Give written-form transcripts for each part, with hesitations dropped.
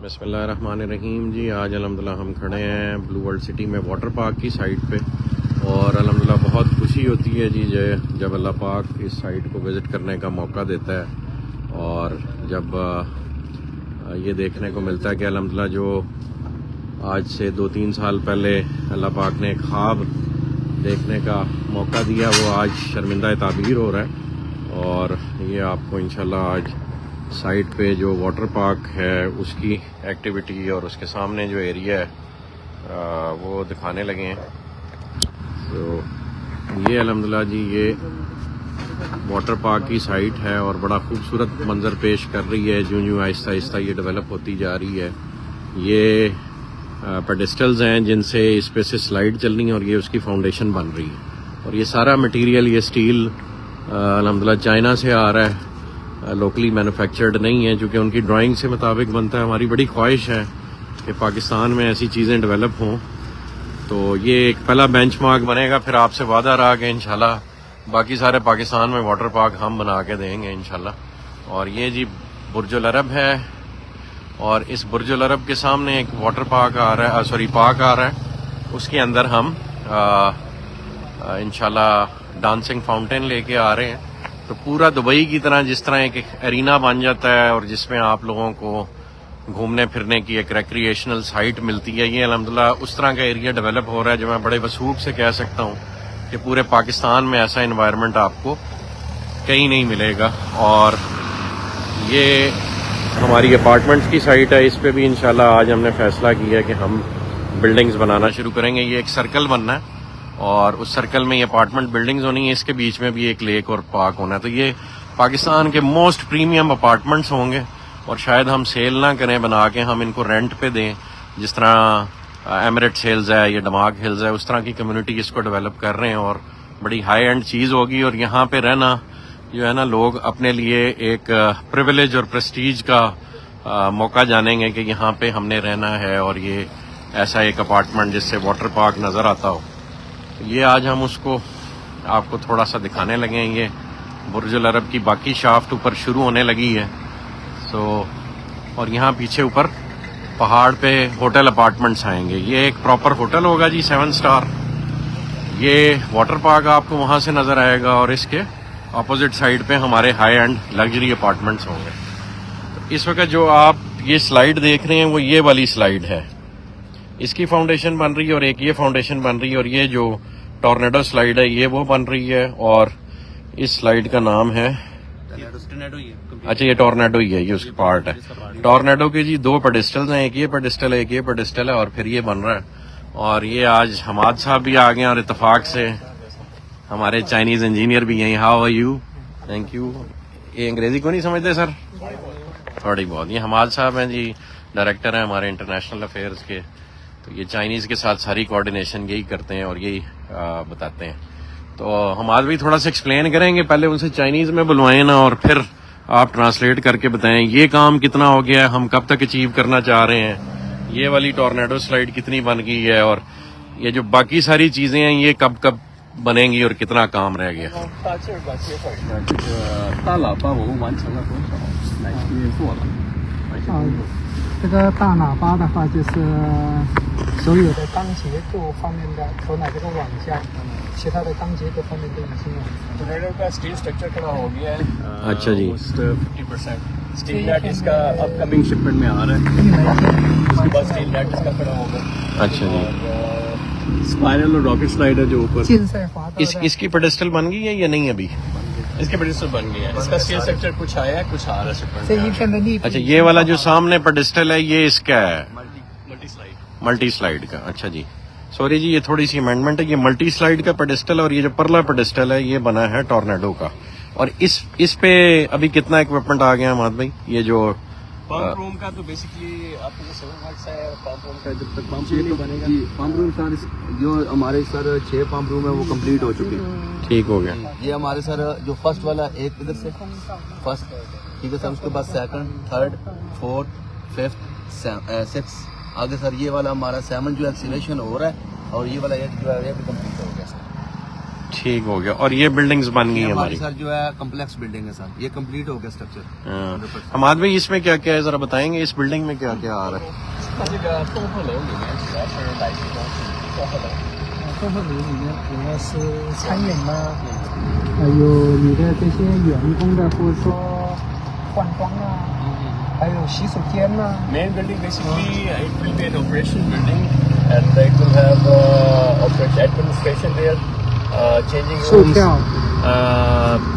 बिस्मिल्लाहिर्रहमानिर्रहीम जी। आज अल्हम्दुलिल्लाह हम खड़े हैं ब्लू वर्ल्ड सिटी में वाटर पार्क की साइट पे और अल्हम्दुलिल्लाह बहुत खुशी होती है जी जब अल्लाह पाक इस साइट को विज़िट करने का मौका देता है और जब ये देखने को मिलता है कि अल्हम्दुलिल्लाह जो आज से 2-3 साल पहले अल्लाह पाक ने ख्वाब देखने का मौका दिया वो आज शर्मिंदा ताबीर हो रहा है। और ये आपको इंशाल्लाह आज साइट पे जो वाटर पार्क है उसकी एक्टिविटी और उसके सामने जो एरिया है वो दिखाने लगे हैं। तो ये अल्हम्दुलिल्लाह जी ये वाटर पार्क की साइट है और बड़ा खूबसूरत मंजर पेश कर रही है। जो आहिस्ता आहिस्ता ये डेवलप होती जा रही है। ये पेडेस्टल्स हैं जिनसे इस पे से स्लाइड चलनी है और ये उसकी फाउंडेशन बन रही है। और ये सारा मटेरियल ये स्टील अल्हम्दुलिल्लाह चाइना से आ रहा है, लोकली मैन्युफैक्चर्ड नहीं है क्योंकि उनकी ड्राइंग से मुताबिक बनता है। हमारी बड़ी ख्वाहिश है कि पाकिस्तान में ऐसी चीज़ें डेवलप हों। तो ये एक पहला बेंचमार्क बनेगा। फिर आपसे वादा रहा कि इंशाल्लाह बाकी सारे पाकिस्तान में वाटर पार्क हम बना के देंगे इंशाल्लाह। और ये जी बुर्जुल अरब है और इस बुर्जुल अरब के सामने एक वाटर पार्क आ रहा है, पार्क आ रहा है। उसके अंदर हम इंशाल्लाह डांसिंग फाउंटेन लेके आ रहे हैं। तो पूरा दुबई की तरह जिस तरह एक एरिना बन जाता है और जिसमें आप लोगों को घूमने फिरने की एक रिक्रिएशनल साइट मिलती है, ये अल्हम्दुलिल्लाह उस तरह का एरिया डेवलप हो रहा है जो मैं बड़े वसूख से कह सकता हूँ कि पूरे पाकिस्तान में ऐसा एनवायरनमेंट आपको कहीं नहीं मिलेगा। और ये हमारी अपार्टमेंट्स की साइट है। इस पे भी इंशाल्लाह आज हमने फैसला किया है कि हम बिल्डिंग्स बनाना शुरू करेंगे। ये एक सर्कल बनना है और उस सर्कल में ये अपार्टमेंट बिल्डिंग्स होनी है। इसके बीच में भी एक लेक और पार्क होना है। तो ये पाकिस्तान के मोस्ट प्रीमियम अपार्टमेंट्स होंगे और शायद हम सेल ना करें बना के, हम इनको रेंट पे दें। जिस तरह एमिरेट्स हिल्स है, ये दमाग हिल्स है, उस तरह की कम्युनिटी इसको डेवलप कर रहे हैं और बड़ी हाई एंड चीज़ होगी। और यहाँ पे रहना जो है ना, लोग अपने लिए एक प्रिविलेज और प्रेस्टीज का मौका जानेंगे कि यहाँ पे हमने रहना है और ये ऐसा एक अपार्टमेंट जिससे वाटर पार्क नज़र आता हो। ये आज हम उसको आपको थोड़ा सा दिखाने लगे हैं। ये बुर्जुल अरब की बाकी शाफ्ट ऊपर शुरू होने लगी है। और यहाँ पीछे ऊपर पहाड़ पे होटल अपार्टमेंट्स आएंगे। ये एक प्रॉपर होटल होगा जी 7 स्टार। ये वाटर पार्क आपको वहाँ से नज़र आएगा और इसके ऑपोजिट साइड पे हमारे हाई एंड लग्जरी अपार्टमेंट्स होंगे। तो इस वक्त जो आप ये स्लाइड देख रहे हैं वो ये वाली स्लाइड है, इसकी फाउंडेशन बन रही है और एक ये फाउंडेशन बन रही है। और ये जो टॉर्नेडो स्लाइड है ये वो बन रही है और इस स्लाइड का नाम है, अच्छा ये टॉर्नेडो ही है, ये उसकी पार्ट है। टॉर्नेडो के जी 2 पेडेस्टल्स हैं, एक ये पेडेस्टल है, एक ये पेडेस्टल है और फिर ये बन रहा है। और ये आज हमाद साहब भी आ गए और इत्तेफाक से हमारे चाइनीज इंजीनियर भी यहीं। How are you? Thank you. ये अंग्रेजी को नहीं समझते सर? थोड़ी बहुत। ये हमाद साहब हैं जी, डायरेक्टर हैं हमारे इंटरनेशनल अफेयर्स के। तो ये चाइनीज़ के साथ सारी कोऑर्डिनेशन यही करते हैं और यही बताते हैं। तो हम आज भी थोड़ा सा एक्सप्लेन करेंगे। पहले उनसे चाइनीज़ में बुलवाएं ना और फिर आप ट्रांसलेट करके बताएं ये काम कितना हो गया, हम कब तक अचीव करना चाह रहे हैं, ये वाली टॉर्नेडो स्लाइड कितनी बन गई है और ये जो बाकी सारी चीज़ें हैं ये कब कब बनेंगी और कितना काम रह गया। 这个大喇叭的话，就是所有的钢结构方面的头奶这个网架，其他的钢结构方面都已经完成。टॉर्नेडो का स्टील स्ट्रक्चर खड़ा हो गया है। अच्छा जी। 50% स्टील नेट इसका अपकमिंग शिपमेंट में आ रहा है। उसके बाद स्टील नेट इसका खड़ा होगा। अच्छा जी। स्पाइरल और रॉकेट स्लाइड है जो ऊपर। इसकी पेडेस्टल बन गई है या नहीं अभी? इसके पेडेस्टल बन गया है। इसका स्टील स्ट्रक्चर कुछ आया है, कुछ आ रहा है शिपमेंट। अच्छा ये वाला जो सामने पेडेस्टल है ये इसका है मल्टी स्लाइड का। अच्छा जी, सॉरी जी, ये थोड़ी सी अमेंडमेंट है। ये मल्टी स्लाइड का पेडेस्टल और ये जो परला पेडेस्टल है ये बना है टॉर्नेडो का। और इस पे अभी कितना इक्विपमेंट आ गया हमाद भाई? ये जो पंप रूम का तो बेसिकली आपको 7 वर्क्स है। पंप रूम का जब तक पंप नहीं बनेगा जी, पंप रूम सर जो हमारे सर 6 पंप रूम है वो कंप्लीट हो चुके हैं। ठीक हो गया। ये हमारे सर जो फर्स्ट वाला एक इधर से फर्स्ट, ठीक है सर, उसके बाद 2nd, 3rd, 4th, 5th, 6th आगे सर ये वाला हमारा 7 जो एक्सीलेशन हो रहा है और ये वाला 8 जो है ये भी कंप्लीट हो गया सर। ठीक हो गया। और ये बिल्डिंग्स बन गई ये हैं हमारी हमारी। सर जो है कम्प्लेक्स बिल्डिंग है सर, ये कंप्लीट हो गया स्ट्रक्चर। हाँ। हमाद भाई इसमें क्या क्या है जरा बताएंगे, इस बिल्डिंग में क्या क्या आ रहा है? 它这个综合楼里面主要是哪些东西？综合楼。综合楼里面主要是餐饮啦，还有你的这些员工的，或者说换装啊，还有洗手间呐。Main building basically it will be an operation building and it will have operation administration there, changing rooms,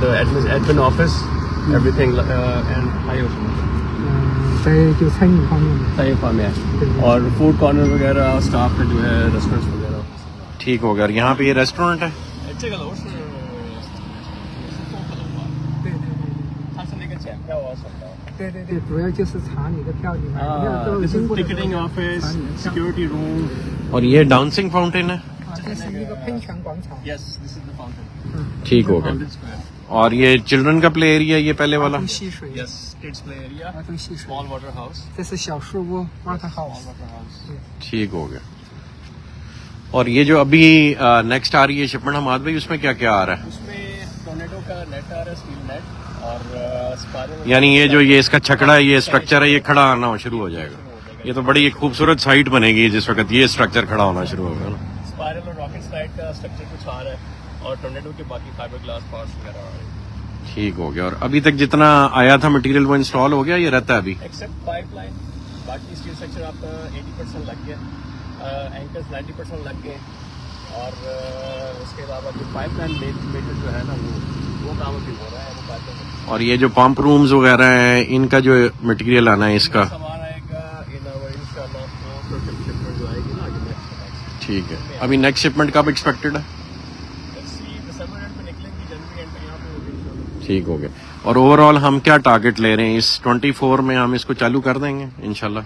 the admin office, everything and 还有什么？在就餐饮方面的，餐饮方面，और फूड कॉर्नर वगैरह स्टाफ का जो है रेस्टोरेंट्स वगैरह। ठीक हो गया। और यहाँ पे ये रेस्टोरेंट है। 这个楼是综合楼吧？对对对，它是那个检票啊什么的。对对对，主要就是查你的票，你买票都经过的。Ticketing office, security room。और ये डांसिंग फाउंटेन है। 这是一个喷泉广场。Yes, this is the fountain. ठीक हो गया। और ये चिल्ड्रन का प्ले एरिया ये पहले वाला।戏水。Yes, kids play area. Small water house. 这是小树屋 water house. ठीक हो गया। और ये जो अभी नेक्स्ट आ रही है शिपमेंट हमाद भाई, उसमें क्या क्या आ रहा है? उसमें टोर्नेडो का नेट आ रहा है, स्टील नेट और स्पाइरल। यानी ये जो ये इसका छकड़ा है, ये स्ट्रक्चर है, ये खड़ा आना शुरू हो जाएगा। ये तो बड़ी एक खूबसूरत साइट बनेगी जिस वक्त ये स्ट्रक्चर खड़ा होना शुरू होगा ना। स्पाइरल और रॉकेट स्लाइड का स्ट्रक्चर कुछ आ रहा है और टोर्नेडो के बाकी फाइबर ग्लास पार्ट्स वगैरह आ रहे हैं। ठीक हो गया। और अभी तक जितना आया था मटेरियल वो इंस्टॉल हो गया, ये रहता है अभी? एक्सेप्ट पाइपलाइन, बाकी स्टील स्ट्रक्चर आपका 80% लग गया, एंकर्स 90% लग गए और उसके अलावा जो पाइपलाइन मेटर जो है ना वो काम अभी हो रहा है, वो पाइपलाइन। और ये जो पंप रूम्स वगैरह हैं इनका जो मटेरियल आना है इसका सामान आएगा इन आवर इंशाल्लाह शिपमेंट जो आएगी ना आगे नेक्स्ट। ठीक है। अभी नेक्स्ट शिपमेंट कब एक्सपेक्टेड है? दिसंबर एंड में निकलेंगी, जनवरी एंड में यहाँ पे होगी इंशाल्लाह। ठीक हो गया। और ओवरऑल हम क्या टारगेट ले रहे हैं इस 24 में, हम इसको चालू कर देंगे इंशाल्लाह?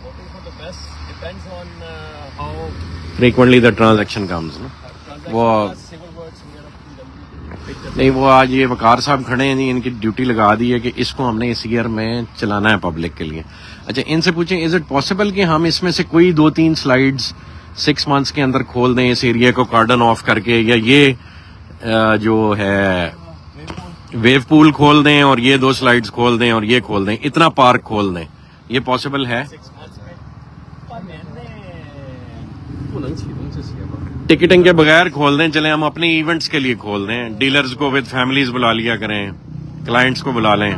Hoping for the best, depends on how frequently the transaction comes ना। वो civil works वगैरह। नहीं, वो आज ये वकार साहब खड़े हैं जी, इनकी ड्यूटी लगा दी है कि इसको हमने इस ईयर में चलाना है पब्लिक के लिए। अच्छा, इनसे पूछें इज इट पॉसिबल कि हम इसमें से कोई 2-3 स्लाइड्स 6 मंथ्स के अंदर खोल दें इस एरिया को कार्डन ऑफ करके, या ये जो है वेव पूल खोल दें और ये 2 स्लाइड्स खोल दें और ये खोल दें, इतना पार्क खोल दें, ये पॉसिबल है? 6 months में 半年内不能启动这些吧。 टिकटिंग के बगैर खोल दें, चले हम अपने इवेंट्स के लिए खोल दें, डीलर्स को विद फैमिलीज बुला लिया करें, क्लाइंट्स को बुला लें।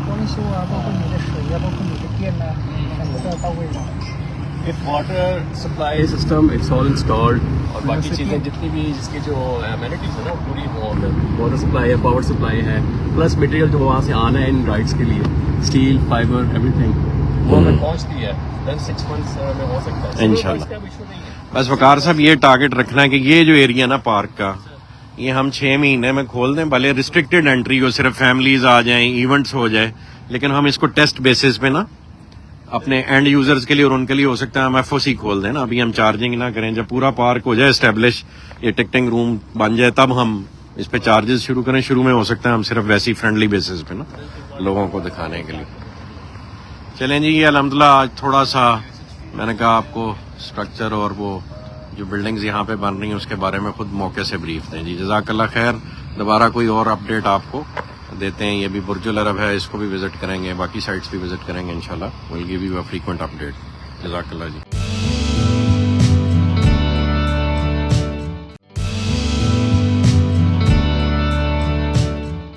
装修啊，包括你的水啊，包括你的电呐，全部都要到位的。If water supply system it's all installed और बाकी चीजें जितनी भी जिसके जो amenities है ना पूरी involved है, water supply है, power supply है, प्लस मटेरियल जो वहाँ से आना है इन राइड्स के लिए, स्टील, फाइबर, एवरीथिंग वो हमें पहुँचती है, then 6 months में हो सकता है इंशाल्लाह। इसका इशू नहीं है। बस वकार साहब ये टारगेट रखना है कि ये जो एरिया ना पार्क का, ये हम 6 महीने में खोल दें, भले रिस्ट्रिक्टेड एंट्री हो, सिर्फ फैमिलीज आ जाएं, इवेंट्स हो जाए, लेकिन हम इसको टेस्ट बेसिस पे ना अपने एंड यूजर्स के लिए और उनके लिए हो सकता है हम एफओसी खोल दें ना, अभी हम चार्जिंग ना करें। जब पूरा पार्क हो जाए एस्टेब्लिश, ये टिकटिंग रूम बन जाए, तब हम इस पे चार्जेस शुरू करें। शुरू में हो सकता है हम सिर्फ वैसी फ्रेंडली बेसिस पे ना लोगों को दिखाने के लिए। चलें जी, ये अल्हम्दुलिल्लाह आज थोड़ा सा मैंने कहा आपको स्ट्रक्चर और वो जो बिल्डिंग्स यहाँ पे बन रही हैं उसके बारे में खुद मौके से ब्रीफ दें जी। जज़ाकल्लाह खैर। दोबारा कोई और अपडेट आपको देते हैं। ये भी बुर्जुल अरब है, इसको भी विजिट करेंगे, बाकी साइट्स भी विजिट करेंगे इंशाल्लाह। Will give you a frequent update. जज़ाकल्लाह जी।